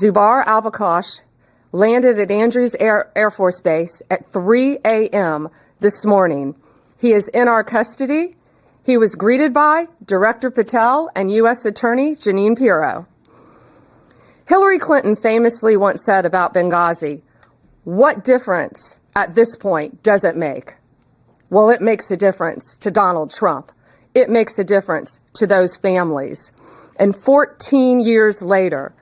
Zubair al-Kash landed at Andrews Air Force Base at 3 a.m. this morning. He is in our custody. He was greeted by Director Patel and U.S. Attorney Jeanine Pirro. Hillary Clinton famously once said about Benghazi, "What difference at this point does it make?" Well, it makes a difference to Donald Trump. It makes a difference to those families. And 14 years later,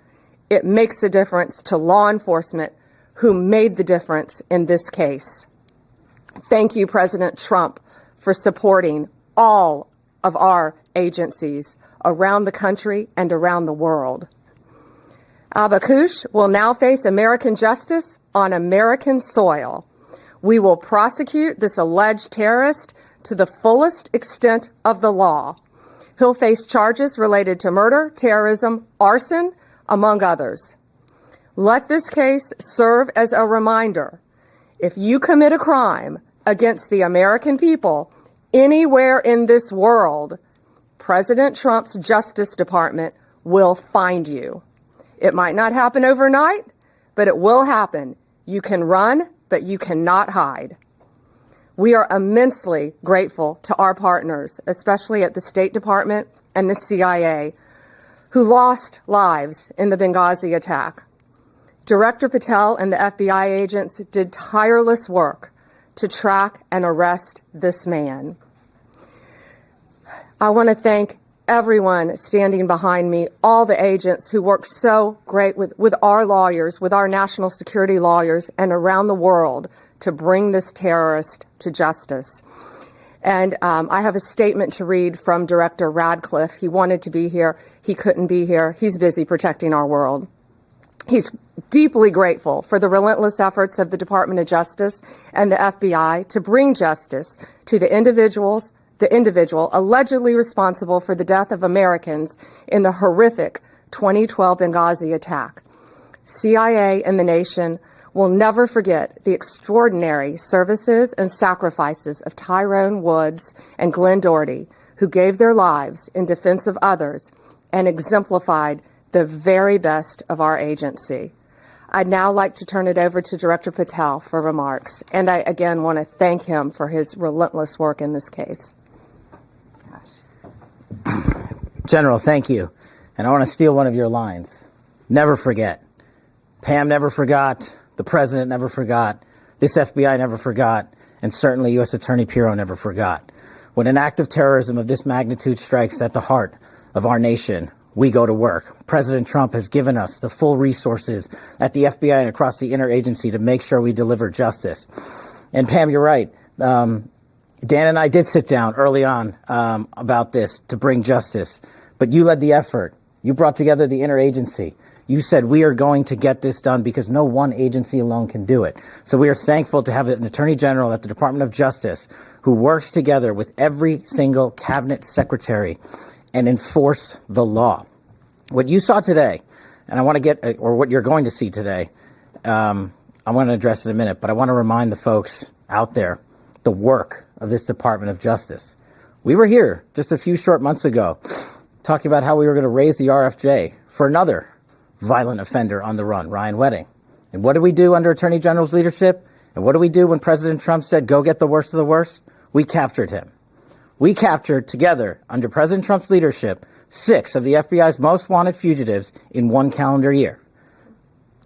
it makes a difference to law enforcement who made the difference in this case. Thank you, President Trump, for supporting all of our agencies around the country and around the world. Al-Bakush will now face American justice on American soil. We will prosecute this alleged terrorist to the fullest extent of the law. He'll face charges related to murder, terrorism, arson, among others. Let this case serve as a reminder. If you commit a crime against the American people anywhere in this world, President Trump's Justice Department will find you. It might not happen overnight, but it will happen. You can run, but you cannot hide. We are immensely grateful to our partners, especially at the State Department and the CIA, who lost lives in the Benghazi attack. Director Patel and the FBI agents did tireless work to track and arrest this man. I want to thank everyone standing behind me, all the agents who work so great with our lawyers, with our national security lawyers, and around the world to bring this terrorist to justice. And I have a statement to read from Director Radcliffe. He wanted to be here. He couldn't be here. He's busy protecting our world. He's deeply grateful for the relentless efforts of the Department of Justice and the FBI to bring justice to the individual allegedly responsible for the death of Americans in the horrific 2012 Benghazi attack. CIA and the nation will never forget the extraordinary services and sacrifices of Tyrone Woods and Glenn Doherty, who gave their lives in defense of others and exemplified the very best of our agency. I'd now like to turn it over to Director Patel for remarks, and I again want to thank him for his relentless work in this case. General, thank you. And I want to steal one of your lines. Never forget. Pam never forgot. The President never forgot. This FBI never forgot. And certainly U.S. Attorney Pirro never forgot. When an act of terrorism of this magnitude strikes at the heart of our nation, we go to work. President Trump has given us the full resources at the FBI and across the interagency to make sure we deliver justice. And Pam, you're right. Dan and I did sit down early on about this to bring justice, but you led the effort. You brought together the interagency. You said we are going to get this done because no one agency alone can do it. So we are thankful to have an Attorney General at the Department of Justice who works together with every single cabinet secretary and enforce the law. What you saw today, and I want to get, or what you're going to see today, I want to address in a minute, but I want to remind the folks out there the work of this Department of Justice. We were here just a few short months ago talking about how we were going to raise the RFJ for another violent offender on the run, Ryan Wedding. And what did we do under Attorney General's leadership? And what did we do when President Trump said, go get the worst of the worst? We captured him. We captured together, under President Trump's leadership, 6 of the FBI's most wanted fugitives in 1 calendar year.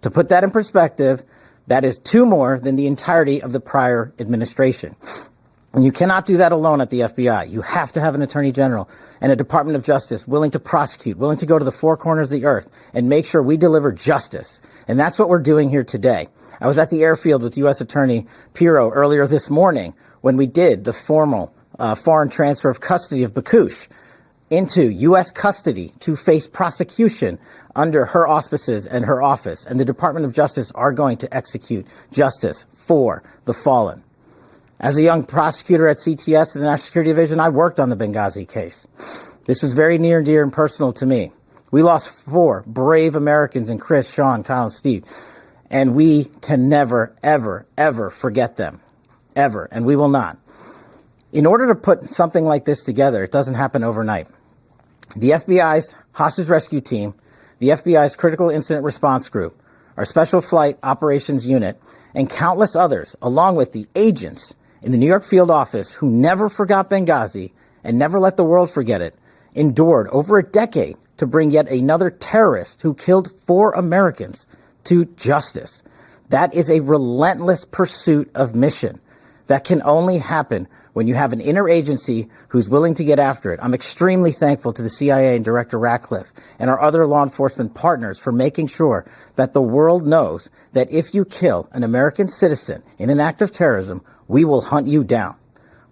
To put that in perspective, that is 2 more than the entirety of the prior administration. And you cannot do that alone at the FBI. You have to have an Attorney General and a Department of Justice willing to prosecute, willing to go to the 4 corners of the earth and make sure we deliver justice. And that's what we're doing here today. I was at the airfield with U.S. Attorney Pirro earlier this morning when we did the formal foreign transfer of custody of Bakush into U.S. custody to face prosecution under her auspices and her office. And the Department of Justice are going to execute justice for the fallen. As a young prosecutor at CTS in the National Security Division, I worked on the Benghazi case. This was very near and dear and personal to me. We lost 4 brave Americans in Chris, Sean, Kyle, and Steve. And we can never, ever, ever forget them. Ever. And we will not. In order to put something like this together, it doesn't happen overnight. The FBI's hostage rescue team the FBI's Critical Incident Response Group, our Special Flight Operations Unit, and countless others, along with the agents in the New York field office who never forgot Benghazi and never let the world forget it, endured over a decade to bring yet another terrorist who killed 4 Americans to justice. That is a relentless pursuit of mission that can only happen when you have an interagency who's willing to get after it. I'm extremely thankful to the CIA and Director Ratcliffe and our other law enforcement partners for making sure that the world knows that if you kill an American citizen in an act of terrorism, we will hunt you down.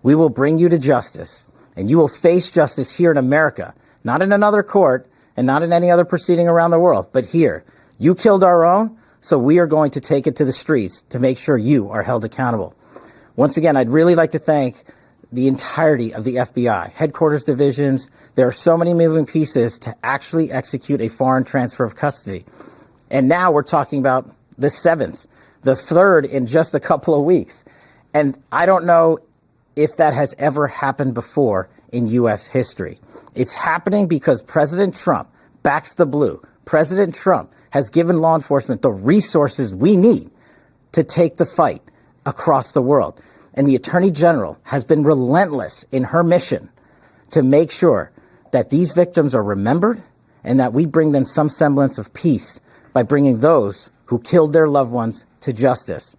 We will bring you to justice, and you will face justice here in America, not in another court and not in any other proceeding around the world, but here. You killed our own, so we are going to take it to the streets to make sure you are held accountable. Once again, I'd really like to thank the entirety of the FBI, headquarters divisions. There are so many moving pieces to actually execute a foreign transfer of custody. And now we're talking about the 7th, the 3rd in just a couple of weeks. And I don't know if that has ever happened before in U.S. history. It's happening because President Trump backs the blue. President Trump has given law enforcement the resources we need to take the fight across the world. And the Attorney General has been relentless in her mission to make sure that these victims are remembered and that we bring them some semblance of peace by bringing those who killed their loved ones to justice.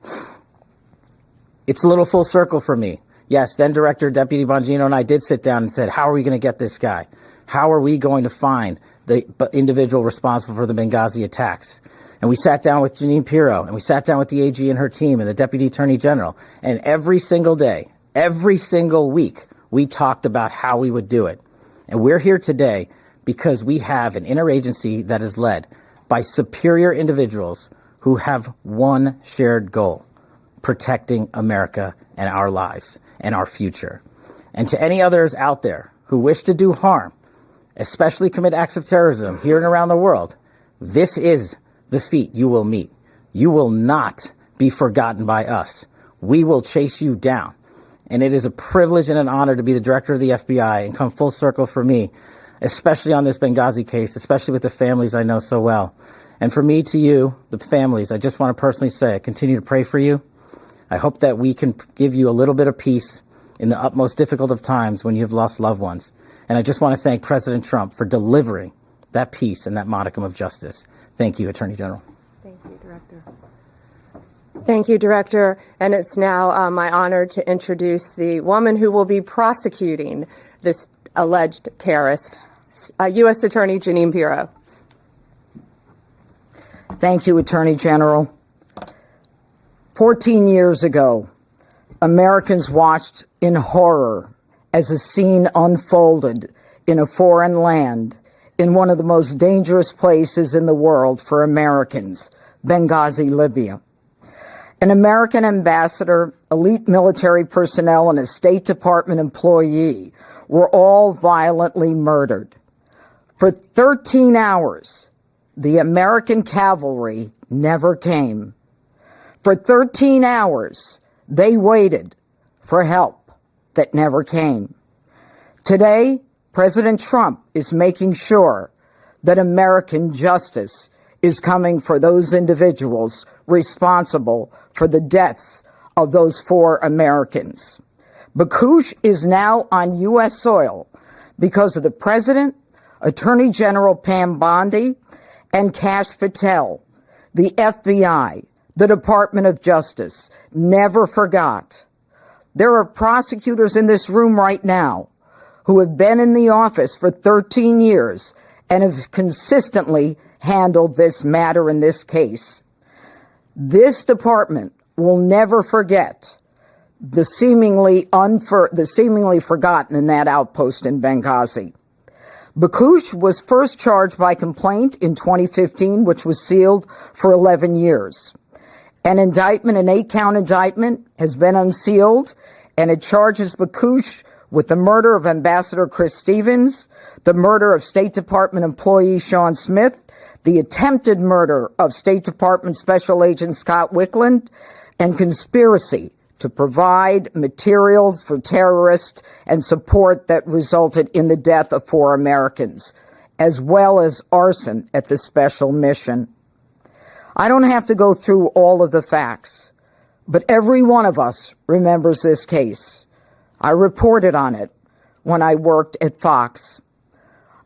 It's a little full circle for me. Yes, then Director Deputy Bongino and I did sit down and said, how are we going to get this guy? How are we going to find the individual responsible for the Benghazi attacks? And we sat down with Jeanine Pirro, and we sat down with the AG and her team and the Deputy Attorney General. And every single day, every single week, we talked about how we would do it. And we're here today because we have an interagency that is led by superior individuals who have one shared goal: protecting America and our lives and our future. And to any others out there who wish to do harm, especially commit acts of terrorism here and around the world, this is the feat you will meet. You will not be forgotten by us. We will chase you down. And it is a privilege and an honor to be the director of the FBI and come full circle for me, especially on this Benghazi case, especially with the families I know so well. And for me to you, the families, I just want to personally say, I continue to pray for you. I hope that we can give you a little bit of peace in the utmost difficult of times when you have lost loved ones. And I just want to thank President Trump for delivering that peace and that modicum of justice. Thank you, Attorney General. Thank you, Director. Thank you, Director. And it's now my honor to introduce the woman who will be prosecuting this alleged terrorist, U.S. Attorney Jeanine Pirro. Thank you, Attorney General. 14 years ago, Americans watched in horror as a scene unfolded in a foreign land, in one of the most dangerous places in the world for Americans, Benghazi, Libya. An American ambassador, elite military personnel, and a State Department employee were all violently murdered. For 13 hours, the American cavalry never came. For 13 hours, they waited for help that never came. Today, President Trump is making sure that American justice is coming for those individuals responsible for the deaths of those 4 Americans. Kash is now on U.S. soil because of the President, Attorney General Bondi, and Kash Patel. The FBI, the Department of Justice, never forgot. There are prosecutors in this room right now who have been in the office for 13 years and have consistently handled this matter in this case. This department will never forget the seemingly forgotten in that outpost in Benghazi. Kash was first charged by complaint in 2015, which was sealed for 11 years. An 8-count indictment, has been unsealed, and it charges Kash with the murder of Ambassador Chris Stevens, the murder of State Department employee Sean Smith, the attempted murder of State Department Special Agent Scott Wickland, and conspiracy to provide materials for terrorists and support that resulted in the death of 4 Americans. as well as arson at the special mission. I don't have to go through all of the facts, but every one of us remembers this case. I reported on it when I worked at Fox.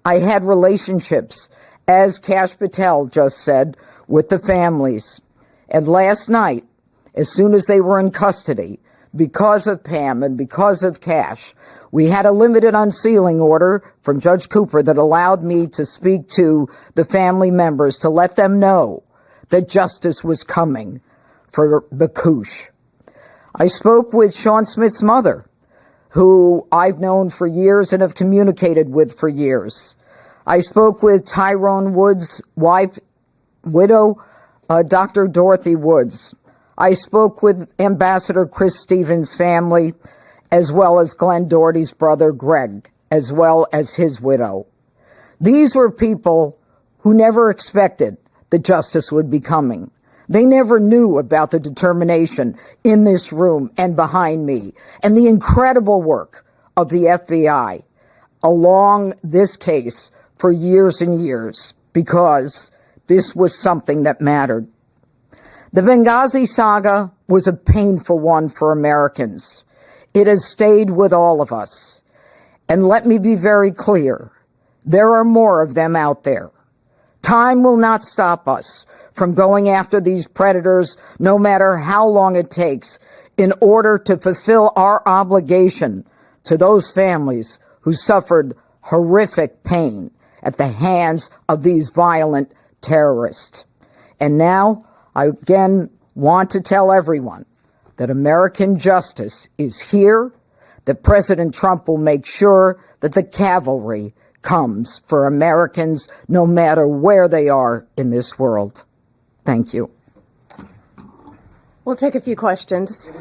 I had relationships, as Kash Patel just said, with the families. And last night, as soon as they were in custody, because of Pam and because of Kash, we had a limited unsealing order from Judge Cooper that allowed me to speak to the family members to let them know that justice was coming for the Kash. I spoke with Sean Smith's mother, who I've known for years and have communicated with for years. I spoke with Tyrone Woods' widow, Dr. Dorothy Woods. I spoke with Ambassador Chris Stevens' family, as well as Glenn Doherty's brother, Greg, as well as his widow. These were people who never expected that justice would be coming. They never knew about the determination in this room and behind me and the incredible work of the FBI along this case for years and years, because this was something that mattered. The Benghazi saga was a painful one for Americans. It has stayed with all of us. And let me be very clear, there are more of them out there. Time will not stop us from going after these predators, no matter how long it takes, in order to fulfill our obligation to those families who suffered horrific pain at the hands of these violent terrorists. And now, I again want to tell everyone that American justice is here, that President Trump will make sure that the cavalry comes for Americans no matter where they are in this world. Thank you. We'll take a few questions.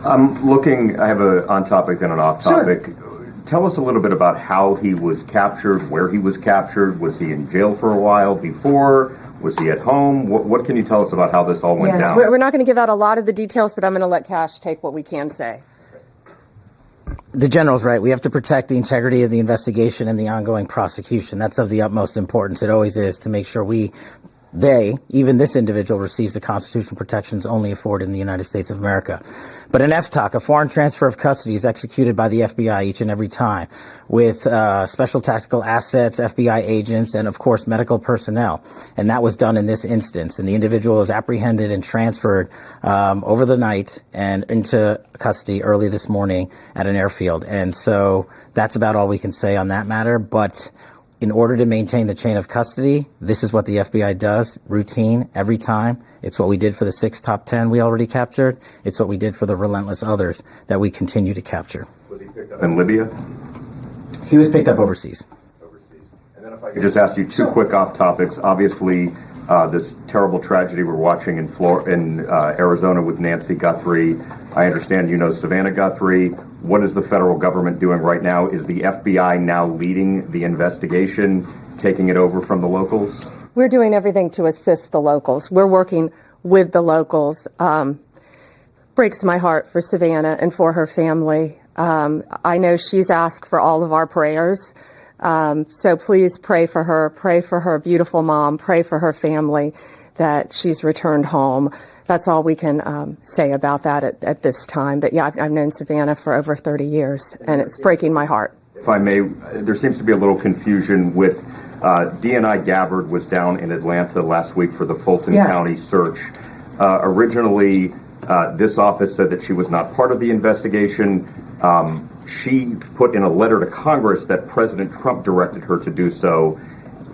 I'm looking, I have a on topic and an off topic. Sure. Tell us a little bit about how he was captured, where he was captured. Was he in jail for a while before? Was he at home? What can you tell us about how this all went down? We're not going to give out a lot of the details, but I'm going to let Kash take what we can say. The general's right. We have to protect the integrity of the investigation and the ongoing prosecution. That's of the utmost importance. It always is, to make sure even this individual receives the constitutional protections only afforded in the United States of America. But an FTOC, a foreign transfer of custody, is executed by the FBI each and every time with special tactical assets, FBI agents, and of course medical personnel. And that was done in this instance. And the individual was apprehended and transferred over the night and into custody early this morning at an airfield. And so that's about all we can say on that matter. But in order to maintain the chain of custody, this is what the FBI does, routine, every time. It's what we did for the 6 top 10 we already captured. It's what we did for the relentless others that we continue to capture. Was he picked up in Libya? He was picked up overseas. And then if I could just ask you two quick off topics. Obviously, this terrible tragedy we're watching in Arizona with Nancy Guthrie. I understand you know Savannah Guthrie. What is the federal government doing right now? Is the FBI now leading the investigation, taking it over from the locals? We're doing everything to assist the locals. We're working with the locals. Breaks my heart for Savannah and for her family. I know she's asked for all of our prayers. So please pray for her beautiful mom, pray for her family that she's returned home. That's all we can say about that at this time. But yeah, I've known Savannah for over 30 years, and it's breaking my heart. If I may, there seems to be a little confusion with DNI Gabbard was down in Atlanta last week for the Fulton County search. Originally, this office said that she was not part of the investigation. She put in a letter to Congress that President Trump directed her to do so.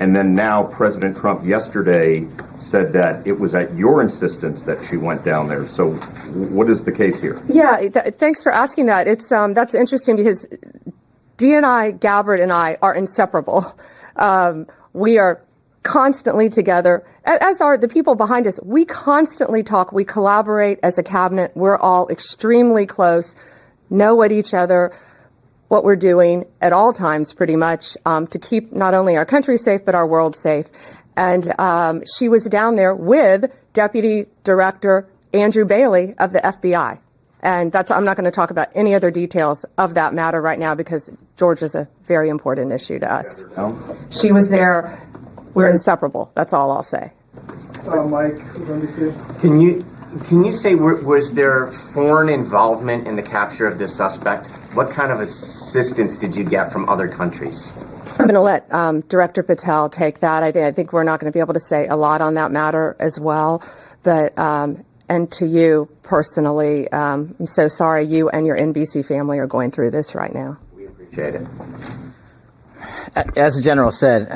And then now President Trump yesterday said that it was at your insistence that she went down there. So what is the case here? Yeah, thanks for asking that. It's that's interesting because DNI Gabbard and I are inseparable. We are constantly together, as are the people behind us. We constantly talk. We collaborate as a cabinet. We're all extremely close, know what each other, what we're doing at all times, pretty much, to keep not only our country safe, but our world safe. And she was down there with Deputy Director Andrew Bailey of the FBI. And I'm not going to talk about any other details of that matter right now because Georgia's a very important issue to us. She was there. We're inseparable. That's all I'll say. Mike, let me see. Can you say, was there foreign involvement in the capture of this suspect? What kind of assistance did you get from other countries? I'm going to let Director Patel take that. I think we're not going to be able to say a lot on that matter as well. But, and to you personally, I'm so sorry you and your NBC family are going through this right now. We appreciate it. As the General said,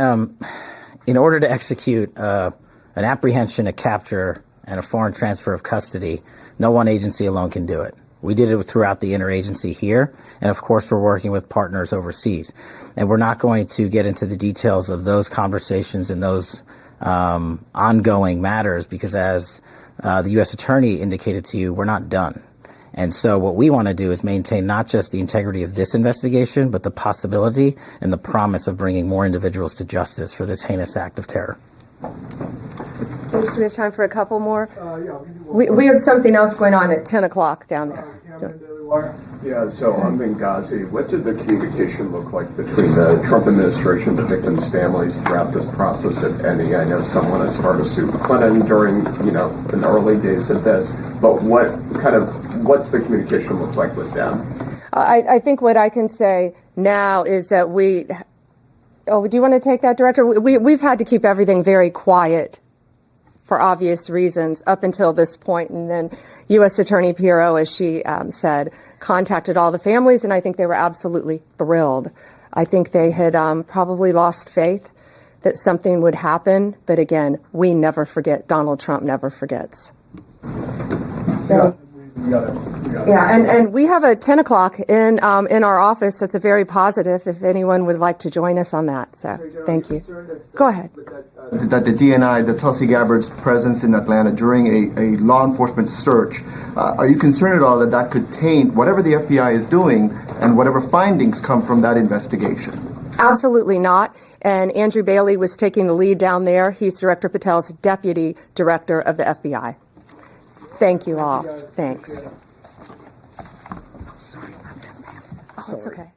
in order to execute an apprehension, a capture, and a foreign transfer of custody, no one agency alone can do it. We did it throughout the interagency here, and of course we're working with partners overseas. And we're not going to get into the details of those conversations and those ongoing matters because as the U.S. Attorney indicated to you, we're not done. And so what we want to do is maintain not just the integrity of this investigation, but the possibility and the promise of bringing more individuals to justice for this heinous act of terror. Thanks. We have time for a couple more. We have something else going on at 10 o'clock down there. Yeah, so on Benghazi, what did the communication look like between the Trump administration and the victims' families throughout this process, if any? I know someone as far as Super Clinton during, in the early days of this, but what's the communication look like with them? I think what I can say now is that do you want to take that, Director? We've had to keep everything very quiet for obvious reasons up until this point. And then U.S. Attorney Pirro, as she said, contacted all the families, and I think they were absolutely thrilled. I think they had probably lost faith that something would happen. But again, we never forget. Donald Trump never forgets. So, and we have a 10 o'clock in our office. That's a very positive if anyone would like to join us on that. So thank you. Go ahead. That the DNI, the Tulsi Gabbard's presence in Atlanta during a law enforcement search, are you concerned at all that that could taint whatever the FBI is doing and whatever findings come from that investigation? Absolutely not. And Andrew Bailey was taking the lead down there. He's Director Patel's deputy director of the FBI. Thank you all. Thanks. Sorry about that, ma'am. Oh, it's okay.